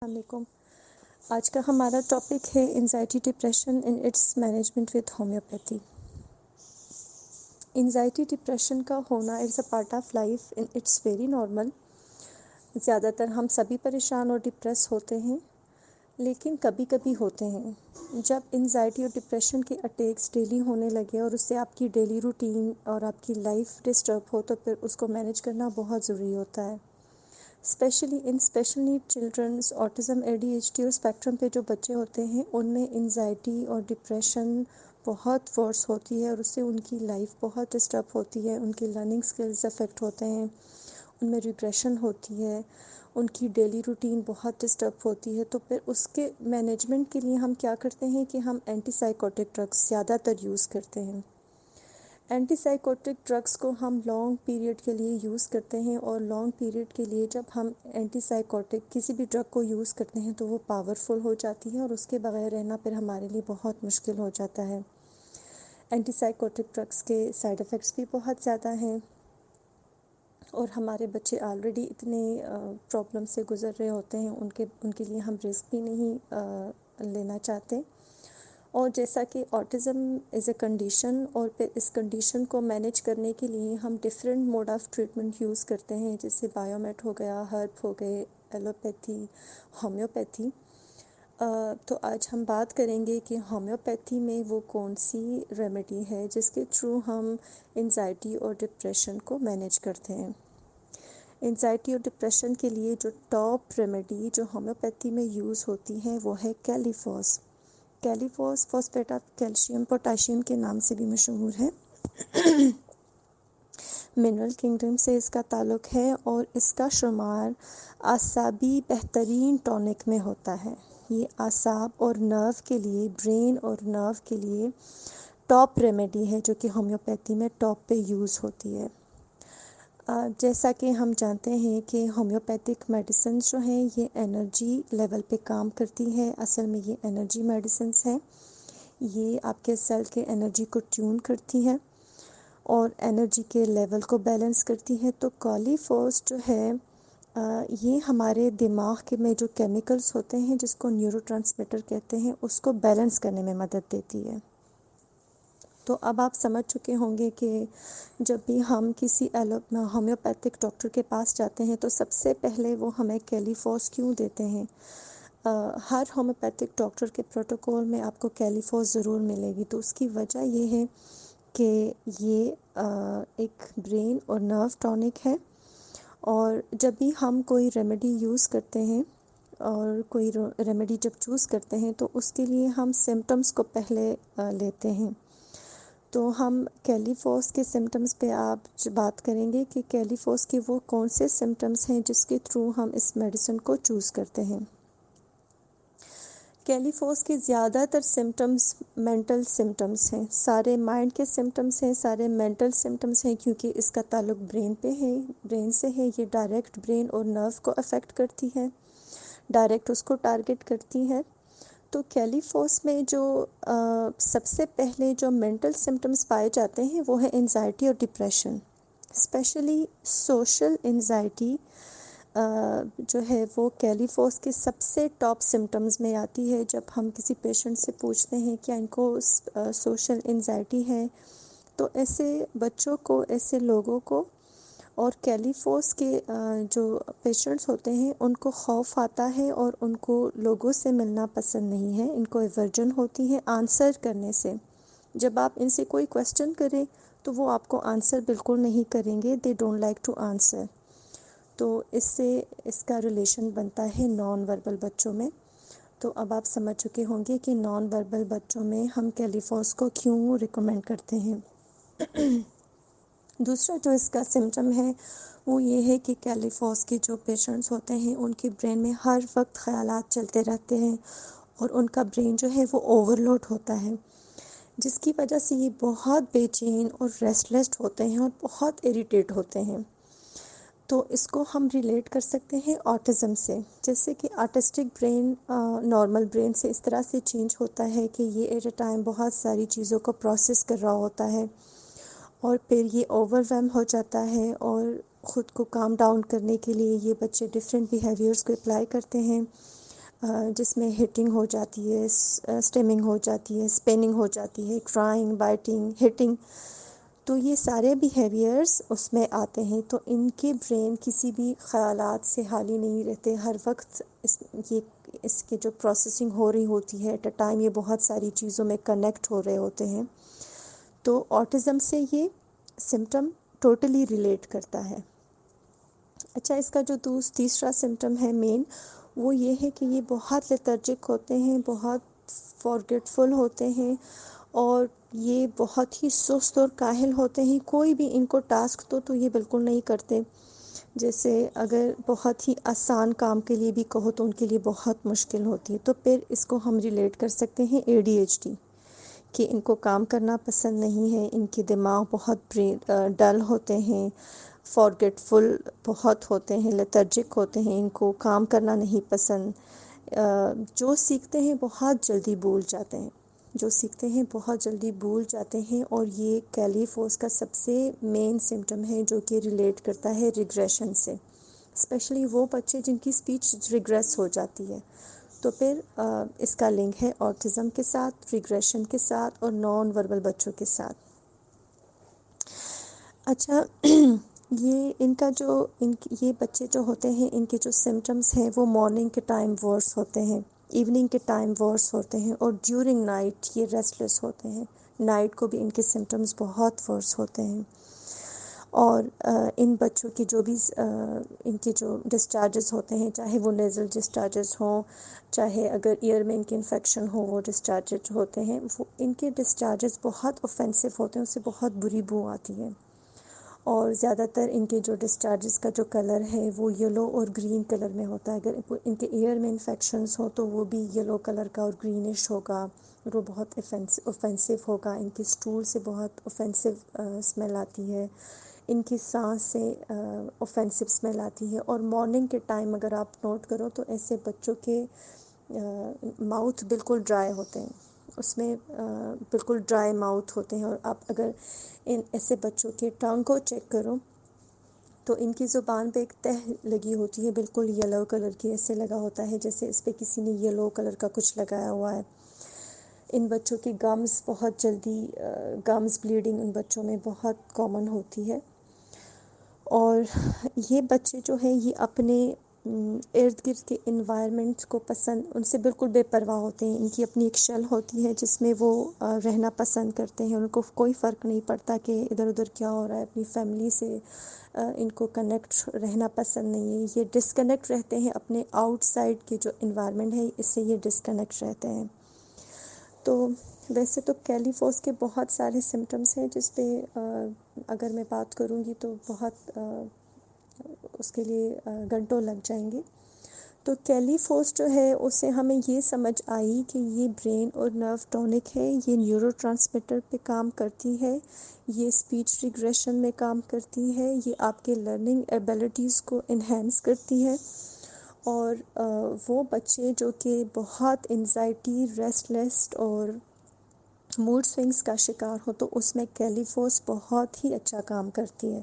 السلام علیکم۔ آج کا ہمارا ٹاپک ہے anxiety depression and its management with homeopathy. Anxiety depression کا ہونا is a part of life and it's very normal. زیادہ تر ہم سبھی پریشان اور ڈپریس ہوتے ہیں، لیکن کبھی کبھی ہوتے ہیں۔ جب انزائٹی اور ڈپریشن کے اٹیکس ڈیلی ہونے لگے اور اس سے آپ کی ڈیلی روٹین اور آپ کی لائف ڈسٹرب ہو تو پھر اس کو مینیج کرنا بہت ضروری ہوتا ہے، specially in special need childrens. Autism, A D H D اور اسپیکٹرم پہ جو بچے ہوتے ہیں ان میں انزائٹی اور ڈپریشن بہت ورس ہوتی ہے اور اس سے ان کی لائف بہت ڈسٹرب ہوتی ہے، ان کی لرننگ سکلز افیکٹ ہوتے ہیں، ان میں ریگریشن ہوتی ہے، ان کی ڈیلی روٹین بہت ڈسٹرب ہوتی ہے۔ تو پھر اس کے مینجمنٹ کے لیے ہم کیا کرتے ہیں کہ ہم اینٹی سائیکوٹک ڈرگس زیادہ تر یوز کرتے ہیں۔ اینٹی سائیکوٹک ڈرگس کو ہم لانگ پیریڈ کے لیے یوز کرتے ہیں، اور لانگ پیریڈ کے لیے جب ہم اینٹی سائیکوٹک کسی بھی ڈرگ کو یوز کرتے ہیں تو وہ پاورفل ہو جاتی ہے اور اس کے بغیر رہنا پھر ہمارے لیے بہت مشکل ہو جاتا ہے۔ اینٹی سائیکوٹک ڈرگس کے سائیڈ ایفیکٹس بھی بہت زیادہ ہیں، اور ہمارے بچے آلریڈی اتنے پرابلم سے گزر رہے ہوتے ہیں، ان کے لیے ہم رسک بھی نہیں لینا چاہتے۔ اور جیسا کہ آٹزم از اے کنڈیشن، اور پھر اس کنڈیشن کو مینیج کرنے کے لیے ہم different mode of treatment use کرتے ہیں، جیسے بایومیٹ ہو گیا، ہرب ہو گئے، ایلوپیتھی، ہومیوپیتھی۔ تو آج ہم بات کریں گے کہ ہومیوپیتھی میں وہ کون سی ریمیڈی ہے جس کے تھرو ہم انزائٹی اور ڈپریشن کو مینیج کرتے ہیں۔ انزائٹی اور ڈپریشن کے لیے جو ٹاپ ریمیڈی جو ہومیوپیتھی میں یوز ہوتی ہے وہ ہے کیلیفوس۔ کیلیفوس فاسفیٹ آف کیلشیم پوٹاشیم کے نام سے بھی مشہور ہے۔ منرل کنگڈم سے اس کا تعلق ہے، اور اس کا شمار اعصابی بہترین ٹونک میں ہوتا ہے۔ یہ اعصاب اور نرو کے لیے، برین اور نرو کے لیے ٹاپ ریمیڈی ہے جو کہ ہومیوپیتھی میں ٹاپ پہ یوز ہوتی ہے۔ جیسا کہ ہم جانتے ہیں کہ ہومیوپیتھک میڈیسنز جو ہیں یہ انرجی لیول پہ کام کرتی ہے۔ اصل میں یہ انرجی میڈیسنز ہیں، یہ آپ کے سیل کے انرجی کو ٹیون کرتی ہے اور انرجی کے لیول کو بیلنس کرتی ہے۔ تو کیلیفوس جو ہے یہ ہمارے دماغ کے میں جو کیمیکلز ہوتے ہیں جس کو نیورو ٹرانسمیٹر کہتے ہیں اس کو بیلنس کرنے میں مدد دیتی ہے۔ تو اب آپ سمجھ چکے ہوں گے کہ جب بھی ہم کسی ہومیوپیتھک ڈاکٹر کے پاس جاتے ہیں تو سب سے پہلے وہ ہمیں کیلیفوس کیوں دیتے ہیں۔ ہر ہومیوپیتھک ڈاکٹر کے پروٹوکول میں آپ کو کیلیفوس ضرور ملے گی، تو اس کی وجہ یہ ہے کہ یہ ایک برین اور نرو ٹونک ہے، اور جب بھی ہم کوئی ریمیڈی یوز کرتے ہیں اور کوئی ریمیڈی جب چوز کرتے ہیں تو اس کے لیے ہم سمٹمز کو پہلے لیتے ہیں۔ تو ہم کیلیفوس کے سمٹمز پہ آپ بات کریں گے کہ کیلیفوس کے وہ کون سے سمٹمز ہیں جس کے تھرو ہم اس میڈیسن کو چوز کرتے ہیں۔ کیلیفوس کے زیادہ تر سمٹمز مینٹل سمٹمز ہیں، سارے مائنڈ کے سمٹمز ہیں، سارے مینٹل سمٹمز ہیں، کیونکہ اس کا تعلق برین پہ ہے، برین سے ہے۔ یہ ڈائریکٹ برین اور نرو کو افیکٹ کرتی ہے، ڈائریکٹ اس کو ٹارگٹ کرتی ہے۔ تو کیلیفوس میں جو سب سے پہلے جو مینٹل سمٹمز پائے جاتے ہیں وہ ہے انزائٹی اور ڈپریشن، اسپیشلی سوشل انزائٹی جو ہے وہ کیلیفوس کے سب سے ٹاپ سمٹمز میں آتی ہے۔ جب ہم کسی پیشنٹ سے پوچھتے ہیں کیا ان کو سوشل انزائٹی ہے تو ایسے بچوں کو، ایسے لوگوں کو اور کیلیفوس کے جو پیشنٹس ہوتے ہیں ان کو خوف آتا ہے اور ان کو لوگوں سے ملنا پسند نہیں ہے، ان کو ایورجن ہوتی ہے آنسر کرنے سے۔ جب آپ ان سے کوئی کویسچن کریں تو وہ آپ کو آنسر بالکل نہیں کریں گے، they don't like to answer. تو اس سے اس کا ریلیشن بنتا ہے نان وربل بچوں میں۔ تو اب آپ سمجھ چکے ہوں گے کہ نان وربل بچوں میں ہم کیلیفوس کو کیوں ریکمینڈ کرتے ہیں۔ دوسرا جو اس کا سمٹم ہے وہ یہ ہے کہ کیلیفوس کے جو پیشنٹس ہوتے ہیں ان کے برین میں ہر وقت خیالات چلتے رہتے ہیں، اور ان کا برین جو ہے وہ اوور لوڈ ہوتا ہے، جس کی وجہ سے یہ بہت بے چین اور ریسٹلیس ہوتے ہیں اور بہت اریٹیٹ ہوتے ہیں۔ تو اس کو ہم ریلیٹ کر سکتے ہیں آٹزم سے، جیسے کہ آرٹسٹک برین نارمل برین سے اس طرح سے چینج ہوتا ہے کہ یہ ایٹ اے ٹائم بہت ساری چیزوں کو پروسیس کر رہا ہوتا ہے، اور پھر یہ اوور ویلم ہو جاتا ہے، اور خود کو کام ڈاؤن کرنے کے لیے یہ بچے ڈفرینٹ بیہیویئرس کو اپلائی کرتے ہیں۔ جس میں ہٹنگ ہو جاتی ہے، اسٹیمنگ ہو جاتی ہے، اسپیننگ ہو جاتی ہے، کرائنگ، بائٹنگ، ہٹنگ، تو یہ سارے بیہیویئرس اس میں آتے ہیں. تو ان کے برین کسی بھی خیالات سے خالی نہیں رہتے، ہر وقت اس کے جو پروسیسنگ ہو رہی ہوتی ہے ایٹ اے ٹائم، یہ بہت ساری چیزوں میں کنیکٹ ہو رہے ہوتے ہیں. تو آٹزم سے یہ سمٹم ٹوٹلی ریلیٹ کرتا ہے. اچھا، اس کا جو تیسرا سمٹم ہے مین، وہ یہ ہے کہ یہ بہت لیتھرجک ہوتے ہیں، بہت فارگیٹفل ہوتے ہیں، اور یہ بہت ہی سست اور کاہل ہوتے ہیں. کوئی بھی ان کو ٹاسک تو یہ بالکل نہیں کرتے. جیسے اگر بہت ہی آسان کام کے لیے بھی کہو تو ان کے لیے بہت مشکل ہوتی ہے. تو پھر اس کو ہم ریلیٹ کر سکتے ہیں ADHD، کہ ان کو کام کرنا پسند نہیں ہے، ان کے دماغ بہت ڈل ہوتے ہیں، فارگیٹفل بہت ہوتے ہیں، لیتھرجک ہوتے ہیں، ان کو کام کرنا نہیں پسند، جو سیکھتے ہیں بہت جلدی بھول جاتے ہیں، جو سیکھتے ہیں بہت جلدی بھول جاتے ہیں. اور یہ کیلیفوس کا سب سے مین سمٹم ہے جو کہ ریلیٹ کرتا ہے ریگریشن سے، اسپیشلی وہ بچے جن کی اسپیچ ریگریس ہو جاتی ہے. تو پھر اس کا لنک ہے آٹزم کے ساتھ، ریگریشن کے ساتھ، اور نان وربل بچوں کے ساتھ. اچھا، یہ ان کا جو یہ بچے جو ہوتے ہیں، ان کے جو سمٹمز ہیں وہ مارننگ کے ٹائم ورس ہوتے ہیں، ایوننگ کے ٹائم ورس ہوتے ہیں، اور ڈیورنگ نائٹ یہ ریسٹ لیس ہوتے ہیں. نائٹ کو بھی ان کے سمٹمز بہت ورس ہوتے ہیں. اور ان بچوں کی جو بھی ان کے جو ڈسچارجز ہوتے ہیں، چاہے وہ نیزل ڈسچارجز ہوں، چاہے اگر ایئر میں ان کے انفیکشن ہو، وہ ڈسچارجز ہوتے ہیں، وہ ان کے ڈسچارجز بہت اوفینسو ہوتے ہیں، اس سے بہت بری بو آتی ہے. اور زیادہ تر ان کے جو ڈسچارجز کا جو کلر ہے وہ یلو اور گرین کلر میں ہوتا ہے. اگر ان کے ایئر میں انفیکشنز ہوں تو وہ بھی یلو کلر کا اور گرینش ہوگا، اور وہ بہت اوفینسو ہوگا. ان کی اسٹول سے بہت اوفینسو اسمیل آتی ہے، ان کی سانس سے اوفینسو اسمیل آتی ہے. اور مارننگ کے ٹائم اگر آپ نوٹ کرو تو ایسے بچوں کے ماؤتھ بالکل ڈرائی ہوتے ہیں، اس میں بالکل ڈرائی ماؤتھ ہوتے ہیں. اور آپ اگر ان ایسے بچوں کے ٹنگ کو چیک کرو تو ان کی زبان پہ ایک تہ لگی ہوتی ہے، بالکل یلو کلر کی، ایسے لگا ہوتا ہے جیسے اس پہ کسی نے یلو کلر کا کچھ لگایا ہوا ہے. ان بچوں کی گمز بہت جلدی گمز بلیڈنگ ان بچوں میں بہت کامن ہوتی ہے. اور یہ بچے جو ہیں یہ اپنے ارد گرد کے انوائرمنٹ کو پسند، ان سے بالکل بے پرواہ ہوتے ہیں. ان کی اپنی ایک شل ہوتی ہے جس میں وہ رہنا پسند کرتے ہیں. ان کو کوئی فرق نہیں پڑتا کہ ادھر ادھر کیا ہو رہا ہے. اپنی فیملی سے ان کو کنیکٹ رہنا پسند نہیں ہے. یہ ڈسکنیکٹ رہتے ہیں اپنے آؤٹ سائڈ کے جو انوائرمنٹ ہے اس سے، یہ ڈسکنیکٹ رہتے ہیں. تو ویسے تو کیلیفوس کے بہت سارے سمٹمس ہیں جس پہ اگر میں بات کروں گی تو بہت اس کے لیے گھنٹوں لگ جائیں گے. تو کیلیفوس جو ہے اس سے ہمیں یہ سمجھ آئی کہ یہ برین اور نرو ٹونک ہے، یہ نیورو ٹرانسمیٹر پہ کام کرتی ہے، یہ اسپیچ ریگریشن میں کام کرتی ہے، یہ آپ کے لرننگ ایبیلٹیز کو انہینس کرتی ہے. اور وہ بچے جو کہ بہت انزائٹی، ریسٹ لیس اور موڈ سوئنگس کا شکار ہو تو اس میں کیلیفوس بہت ہی اچھا کام کرتی ہے.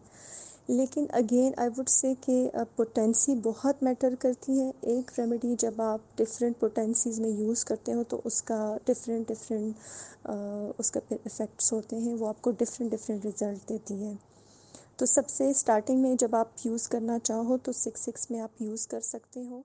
لیکن اگین آئی وڈ سے کہ پوٹینسی بہت میٹر کرتی ہے. ایک ریمیڈی جب آپ ڈفرینٹ پوٹینسیز میں یوز کرتے ہو تو اس کا ڈفرینٹ اس کا پھر افیکٹس ہوتے ہیں، وہ آپ کو ڈفرینٹ رزلٹ دیتی ہے. تو سب سے اسٹارٹنگ میں جب آپ یوز کرنا چاہو تو 6 میں آپ یوز کر سکتے ہو.